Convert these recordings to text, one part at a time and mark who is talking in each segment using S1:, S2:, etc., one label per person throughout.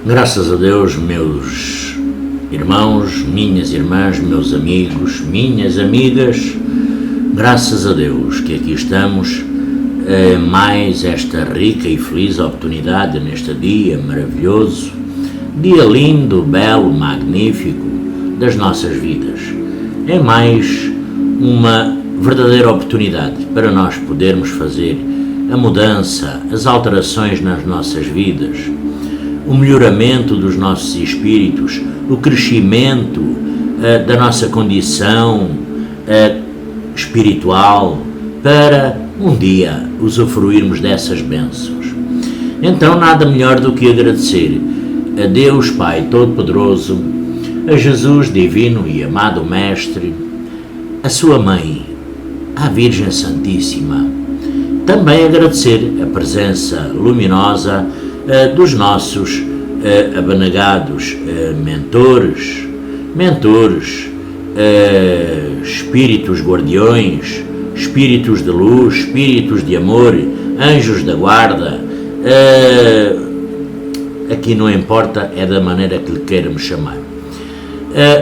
S1: Graças a Deus, meus irmãos, minhas irmãs, meus amigos, minhas amigas, graças a Deus que aqui estamos, mais esta rica e feliz oportunidade neste dia maravilhoso, dia lindo, belo, magnífico das nossas vidas. É mais uma verdadeira oportunidade para nós podermos fazer a mudança, as alterações nas nossas vidas, o melhoramento dos nossos espíritos, o crescimento da nossa condição espiritual, para um dia usufruirmos dessas bênçãos. Então nada melhor do que agradecer a Deus Pai Todo-Poderoso, a Jesus Divino e Amado Mestre, a sua Mãe, a Virgem Santíssima. Também agradecer a presença luminosa dos nossos abnegados mentores, espíritos guardiões, espíritos de luz, espíritos de amor, anjos da guarda. Aqui não importa, é da maneira que lhe queiramos chamar.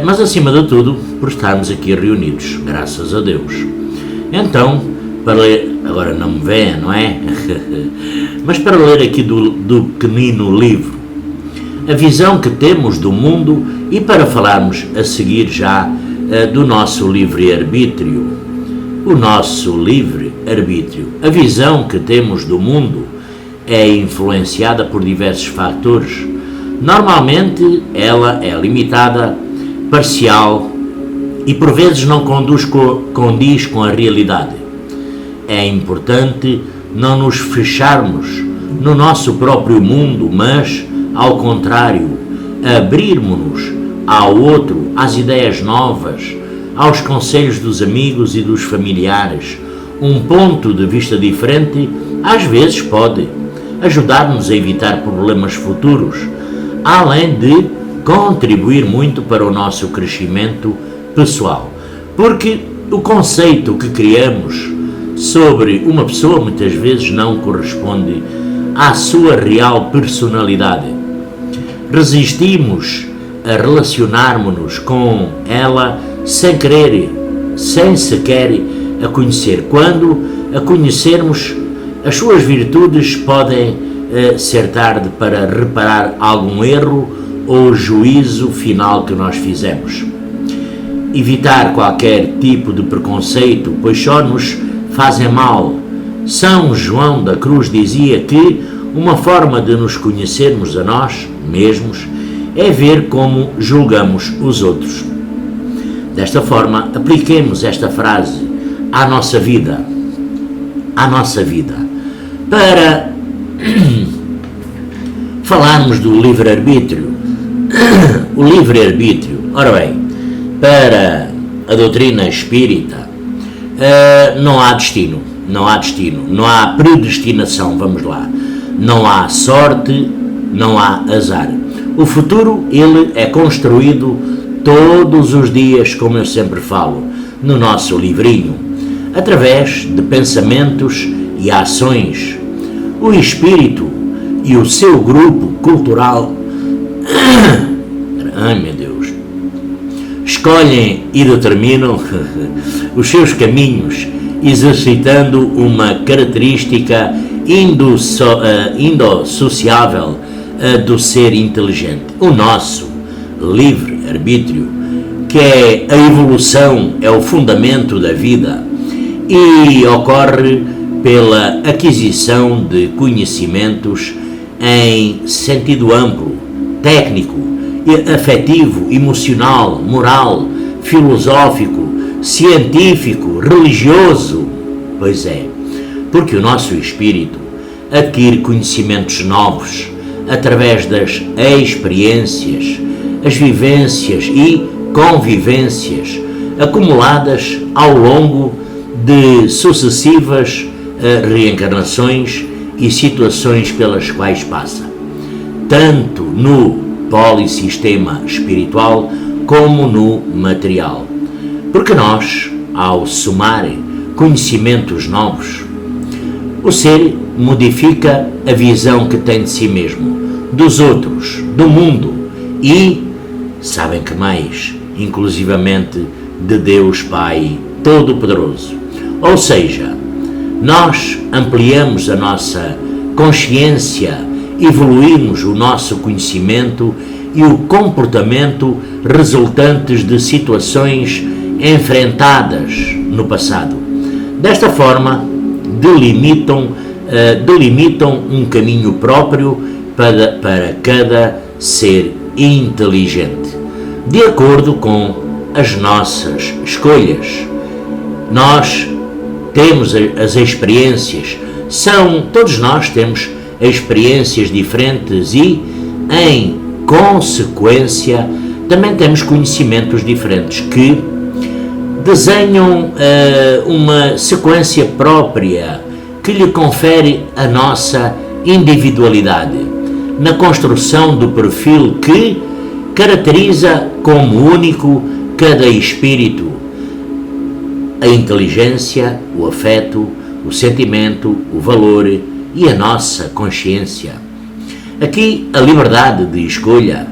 S1: Mas acima de tudo, por estarmos aqui reunidos, graças a Deus. Então, para ler, agora não me vê, não é? Mas para ler aqui do pequenino livro, a visão que temos do mundo, e para falarmos a seguir já do nosso livre-arbítrio. O nosso livre-arbítrio. A visão que temos do mundo é influenciada por diversos fatores. Normalmente ela é limitada, parcial e por vezes não condiz com a realidade. É importante não nos fecharmos no nosso próprio mundo, mas, ao contrário, abrirmos-nos ao outro, às ideias novas, aos conselhos dos amigos e dos familiares. Um ponto de vista diferente, às vezes, pode ajudar-nos a evitar problemas futuros, além de contribuir muito para o nosso crescimento pessoal. Porque o conceito que criamos sobre uma pessoa muitas vezes não corresponde à sua real personalidade. Resistimos a relacionarmos-nos com ela sem querer, sem sequer a conhecer. Quando a conhecermos, as suas virtudes podem ser tarde para reparar algum erro ou juízo final que nós fizemos. Evitar qualquer tipo de preconceito, pois só nos fazem mal. São João da Cruz dizia que uma forma de nos conhecermos a nós mesmos é ver como julgamos os outros. Desta forma, apliquemos esta frase à nossa vida. Para falarmos do livre-arbítrio. O livre-arbítrio, ora bem, para a doutrina espírita, não há destino, não há predestinação, vamos lá, não há sorte, não há azar. O futuro, ele é construído todos os dias, como eu sempre falo, no nosso livrinho, através de pensamentos e ações. O espírito e o seu grupo cultural, ai meu Deus, escolhem e determinam os seus caminhos, exercitando uma característica indissociável do ser inteligente. O nosso livre-arbítrio, que é a evolução, é o fundamento da vida e ocorre pela aquisição de conhecimentos em sentido amplo, técnico, afetivo, emocional, moral, filosófico, científico, religioso. Pois é, porque o nosso espírito adquire conhecimentos novos através das experiências, as vivências e convivências acumuladas ao longo de sucessivas reencarnações e situações pelas quais passa, tanto no polissistema espiritual como no material. Porque nós, ao somar conhecimentos novos, o ser modifica a visão que tem de si mesmo, dos outros, do mundo e, sabem que mais, inclusivamente de Deus Pai Todo-Poderoso. Ou seja, nós ampliamos a nossa consciência, evoluímos o nosso conhecimento e o comportamento resultantes de situações enfrentadas no passado. Desta forma, delimitam um caminho próprio para cada ser inteligente, de acordo com as nossas escolhas. Nós temos as experiências, todos nós temos experiências diferentes e, em consequência, também temos conhecimentos diferentes que desenham uma sequência própria que lhe confere a nossa individualidade na construção do perfil que caracteriza como único cada espírito, a inteligência, o afeto, o sentimento, o valor e a nossa consciência. Aqui, a liberdade de escolha,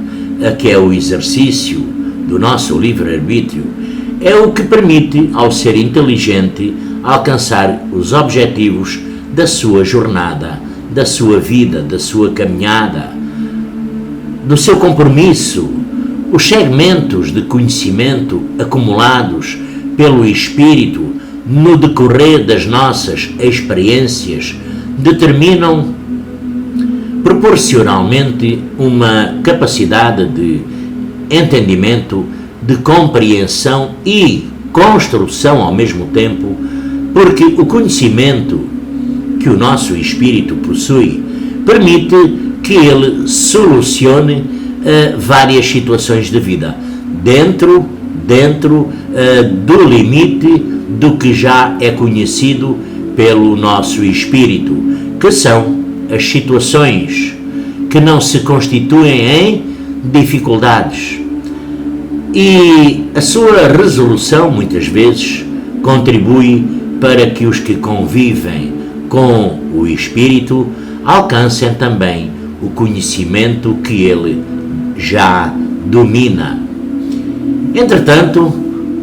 S1: que é o exercício do nosso livre-arbítrio, é o que permite ao ser inteligente alcançar os objetivos da sua jornada, da sua vida, da sua caminhada, do seu compromisso. Os segmentos de conhecimento acumulados pelo espírito no decorrer das nossas experiências determinam proporcionalmente uma capacidade de entendimento, de compreensão e construção ao mesmo tempo, porque o conhecimento que o nosso espírito possui permite que ele solucione várias situações de vida dentro do limite do que já é conhecido pelo nosso espírito, que são as situações que não se constituem em dificuldades. E a sua resolução, muitas vezes, contribui para que os que convivem com o espírito alcancem também o conhecimento que ele já domina. Entretanto,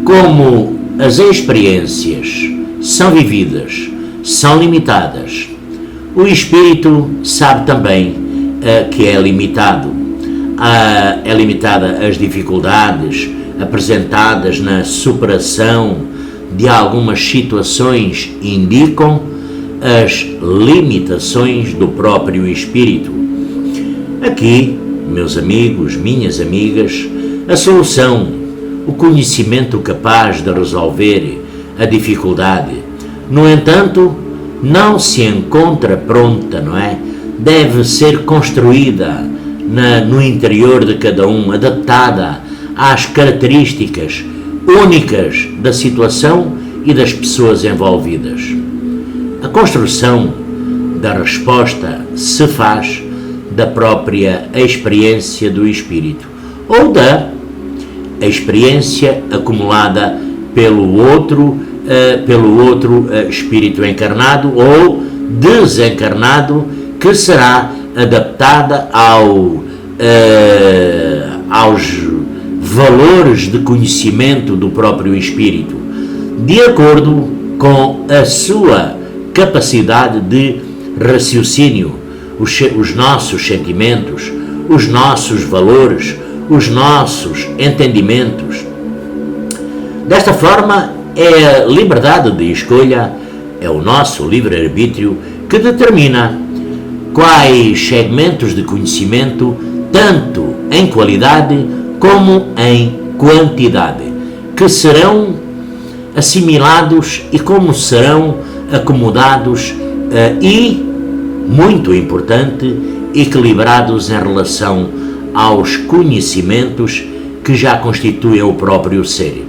S1: como as experiências são vividas, são limitadas, o espírito sabe também que é limitado. É limitada às dificuldades apresentadas na superação de algumas situações, indicam as limitações do próprio espírito. Aqui, meus amigos, minhas amigas, a solução, o conhecimento capaz de resolver a dificuldade, no entanto, não se encontra pronta, não é? Deve ser construída no interior de cada um, adaptada às características únicas da situação e das pessoas envolvidas. A construção da resposta se faz da própria experiência do espírito ou da experiência acumulada pelo outro espírito encarnado ou desencarnado, que será adaptada aos valores de conhecimento do próprio espírito, de acordo com a sua capacidade de raciocínio, os nossos sentimentos, os nossos valores, os nossos entendimentos. Desta forma, é a liberdade de escolha, é o nosso livre-arbítrio que determina quais segmentos de conhecimento, tanto em qualidade como em quantidade, que serão assimilados e como serão acomodados e, muito importante, equilibrados em relação aos conhecimentos que já constituem o próprio ser,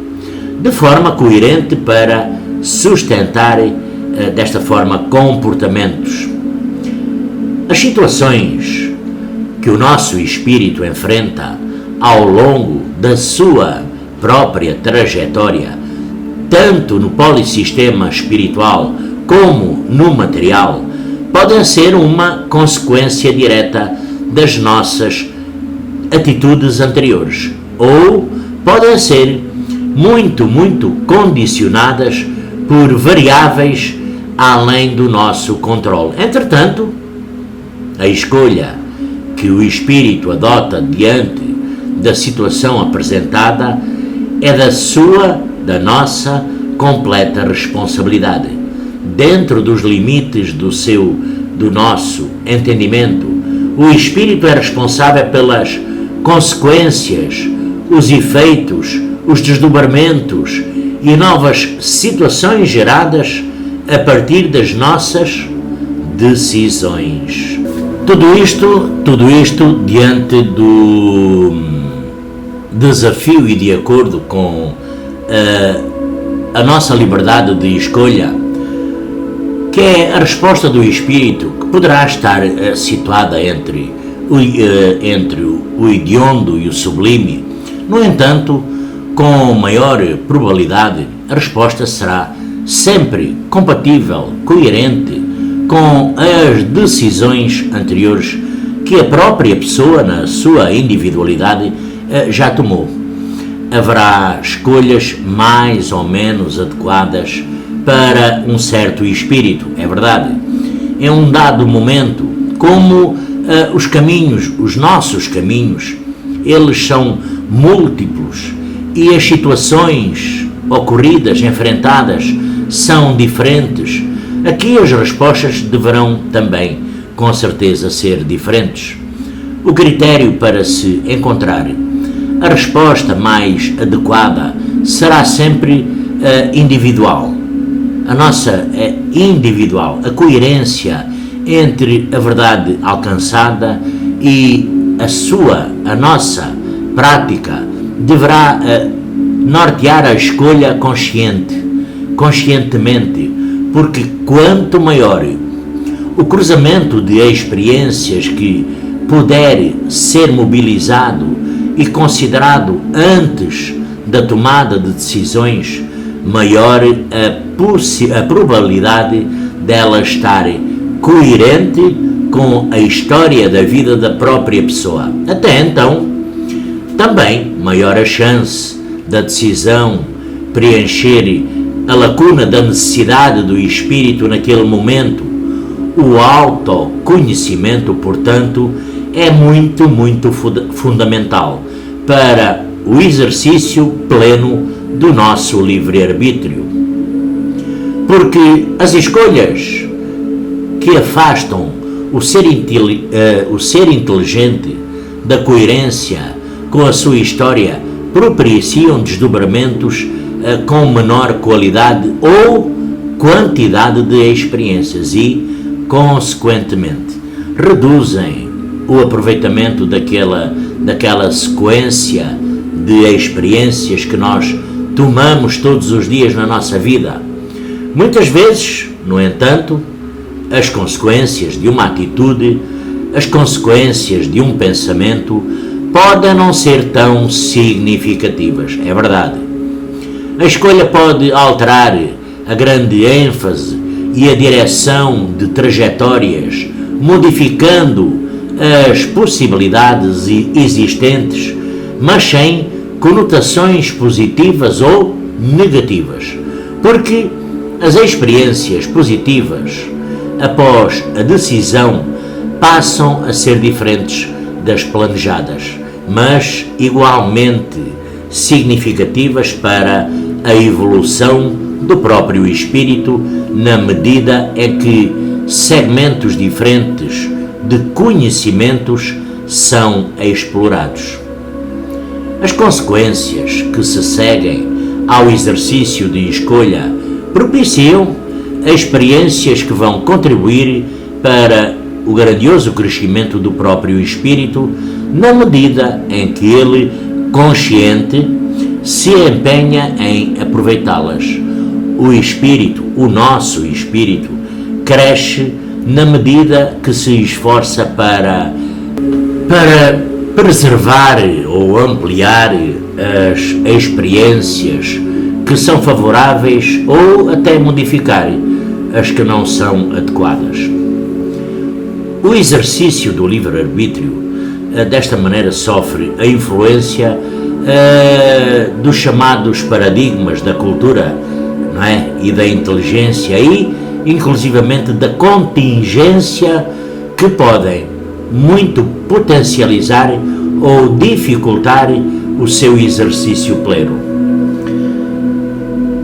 S1: de forma coerente para sustentar desta forma comportamentos. As situações que o nosso espírito enfrenta ao longo da sua própria trajetória, tanto no polissistema espiritual como no material, podem ser uma consequência direta das nossas atitudes anteriores, ou podem ser muito condicionadas por variáveis além do nosso controle. Entretanto, a escolha que o espírito adota diante da situação apresentada é da nossa completa responsabilidade. Dentro dos limites do nosso entendimento, o espírito é responsável pelas consequências, os efeitos, os desdobramentos e novas situações geradas a partir das nossas decisões. Tudo isto diante do desafio e de acordo com a nossa liberdade de escolha, que é a resposta do espírito, que poderá estar situada entre o hediondo e o sublime. No entanto, com maior probabilidade, a resposta será sempre compatível, coerente com as decisões anteriores que a própria pessoa, na sua individualidade, já tomou. Haverá escolhas mais ou menos adequadas para um certo espírito, é verdade. Em um dado momento, como os caminhos, os nossos caminhos, eles são múltiplos e as situações ocorridas, enfrentadas, são diferentes, aqui as respostas deverão também, com certeza, ser diferentes. O critério para se encontrar a resposta mais adequada será sempre individual. A nossa é individual, a coerência entre a verdade alcançada e a nossa prática deverá nortear a escolha conscientemente, porque quanto maior o cruzamento de experiências que puder ser mobilizado e considerado antes da tomada de decisões, maior a probabilidade dela estar coerente com a história da vida da própria pessoa. Até então, também maior a chance da decisão preencher a lacuna da necessidade do espírito naquele momento. O autoconhecimento, portanto, é muito fundamental para o exercício pleno do nosso livre-arbítrio. Porque as escolhas que afastam o ser inteligente da coerência com a sua história propiciam desdobramentos com menor qualidade ou quantidade de experiências e, consequentemente, reduzem o aproveitamento daquela sequência de experiências que nós tomamos todos os dias na nossa vida. Muitas vezes, no entanto, as consequências de uma atitude, as consequências de um pensamento podem não ser tão significativas, é verdade. A escolha pode alterar a grande ênfase e a direção de trajetórias, modificando as possibilidades existentes, mas sem conotações positivas ou negativas, porque as experiências positivas após a decisão passam a ser diferentes das planejadas, mas igualmente significativas para a evolução do próprio espírito, na medida em que segmentos diferentes de conhecimentos são explorados. As consequências que se seguem ao exercício de escolha propiciam experiências que vão contribuir para o grandioso crescimento do próprio espírito, na medida em que ele, consciente, se empenha em aproveitá-las. O espírito, o nosso espírito, cresce na medida que se esforça para preservar ou ampliar as experiências que são favoráveis ou até modificar as que não são adequadas. O exercício do livre-arbítrio, desta maneira, sofre a influência dos chamados paradigmas da cultura, não é? E da inteligência e, inclusivamente, da contingência, que podem muito potencializar ou dificultar o seu exercício pleno.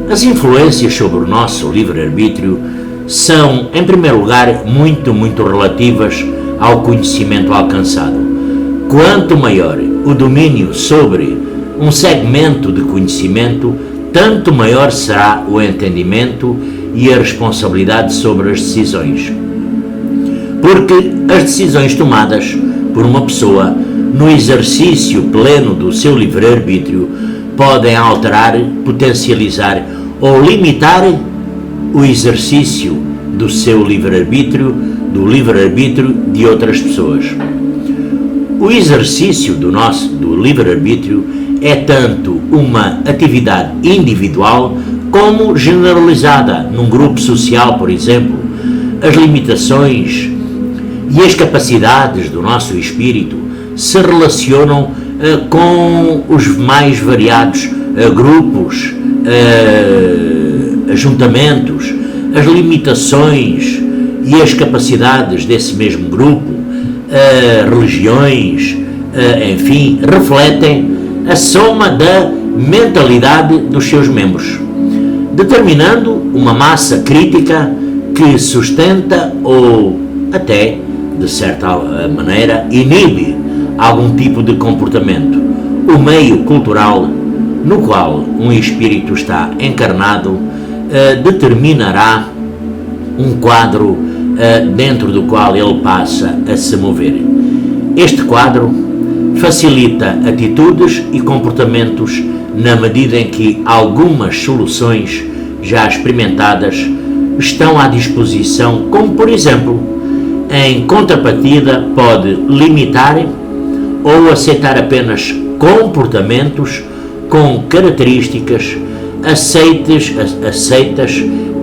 S1: As influências sobre o nosso livre-arbítrio são, em primeiro lugar, muito relativas ao conhecimento alcançado. Quanto maior o domínio sobre um segmento de conhecimento, tanto maior será o entendimento e a responsabilidade sobre as decisões. Porque as decisões tomadas por uma pessoa no exercício pleno do seu livre-arbítrio podem alterar, potencializar ou limitar o exercício do seu livre-arbítrio, do livre-arbítrio de outras pessoas. O exercício do livre-arbítrio é tanto uma atividade individual como generalizada num grupo social, por exemplo. As limitações e as capacidades do nosso espírito se relacionam com os mais variados grupos, ajuntamentos. As limitações e as capacidades desse mesmo grupo, religiões, enfim, refletem a soma da mentalidade dos seus membros, determinando uma massa crítica que sustenta ou até, de certa maneira, inibe algum tipo de comportamento. O meio cultural no qual um espírito está encarnado determinará um quadro dentro do qual ele passa a se mover. Este quadro facilita atitudes e comportamentos na medida em que algumas soluções já experimentadas estão à disposição, como por exemplo, em contrapartida pode limitar ou aceitar apenas comportamentos com características aceitas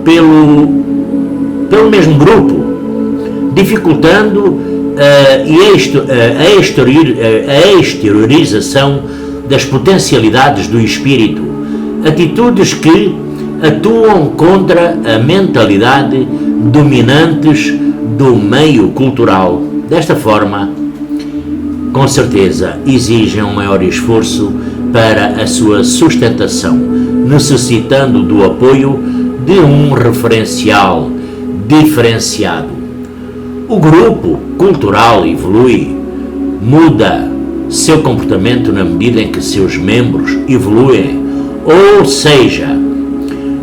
S1: pelo mesmo grupo, dificultando a exteriorização das potencialidades do espírito, atitudes que atuam contra a mentalidade dominantes do meio cultural. Desta forma, com certeza, exigem um maior esforço para a sua sustentação, necessitando do apoio de um referencial diferenciado. O grupo cultural evolui, muda seu comportamento na medida em que seus membros evoluem, ou seja,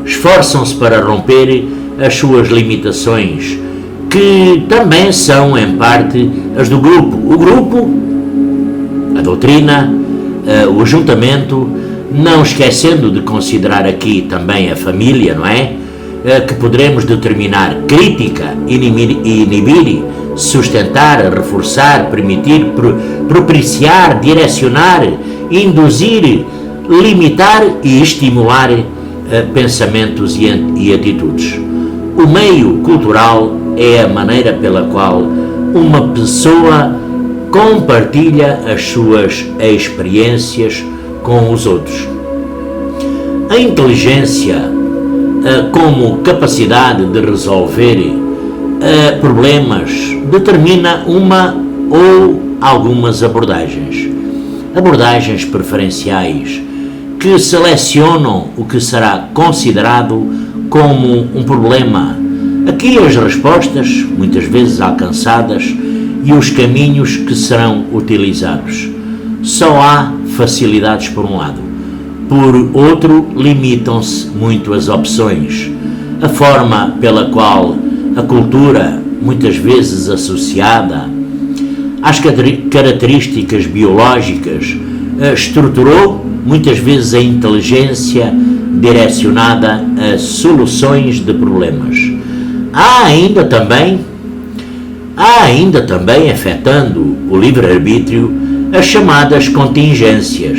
S1: esforçam-se para romper as suas limitações, que também são, em parte, as do grupo. O grupo, a doutrina, o ajuntamento, não esquecendo de considerar aqui também a família, não é? Que poderemos determinar crítica, inibir, sustentar, reforçar, permitir, propiciar, direcionar, induzir, limitar e estimular pensamentos e atitudes. O meio cultural é a maneira pela qual uma pessoa compartilha as suas experiências com os outros. A inteligência como capacidade de resolver problemas determina uma ou algumas abordagens preferenciais que selecionam o que será considerado como um problema. Aqui as respostas, muitas vezes alcançadas, e os caminhos que serão utilizados. Só há facilidades por um lado. Por outro, limitam-se muito as opções. A forma pela qual a cultura, muitas vezes associada às características biológicas, estruturou muitas vezes a inteligência direcionada a soluções de problemas. Há ainda também afetando o livre-arbítrio as chamadas contingências,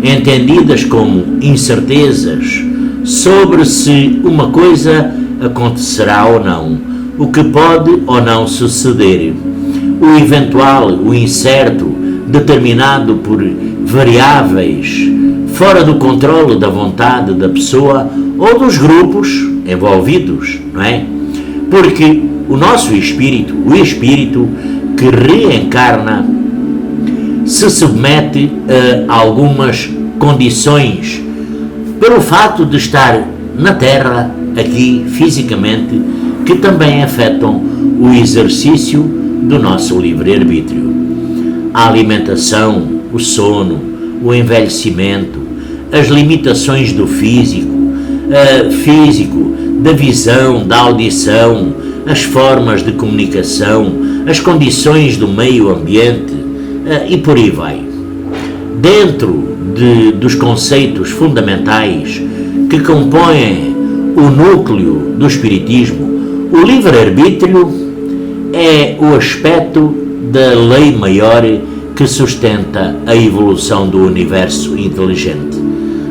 S1: entendidas como incertezas sobre se uma coisa acontecerá ou não, o que pode ou não suceder. o eventual, o incerto, determinado por variáveis fora do controle da vontade da pessoa ou dos grupos envolvidos, não é? Porque o nosso espírito, o espírito que reencarna, se submete a algumas condições pelo fato de estar na Terra, aqui fisicamente, que também afetam o exercício do nosso livre-arbítrio. A alimentação, o sono, o envelhecimento, as limitações do físico, da visão, da audição, as formas de comunicação, as condições do meio ambiente e por aí vai. Dentro dos conceitos fundamentais que compõem o núcleo do Espiritismo, o livre-arbítrio é o aspecto da lei maior que sustenta a evolução do universo inteligente.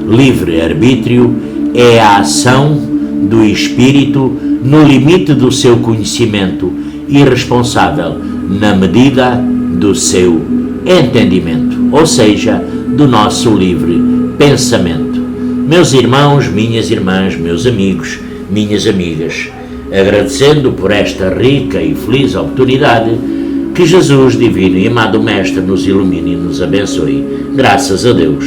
S1: Livre-arbítrio é a ação do espírito no limite do seu conhecimento e responsável na medida do seu entendimento, ou seja, do nosso livre pensamento. Meus irmãos, minhas irmãs, meus amigos, minhas amigas, agradecendo por esta rica e feliz oportunidade, que Jesus, divino e amado Mestre, nos ilumine e nos abençoe. Graças a Deus.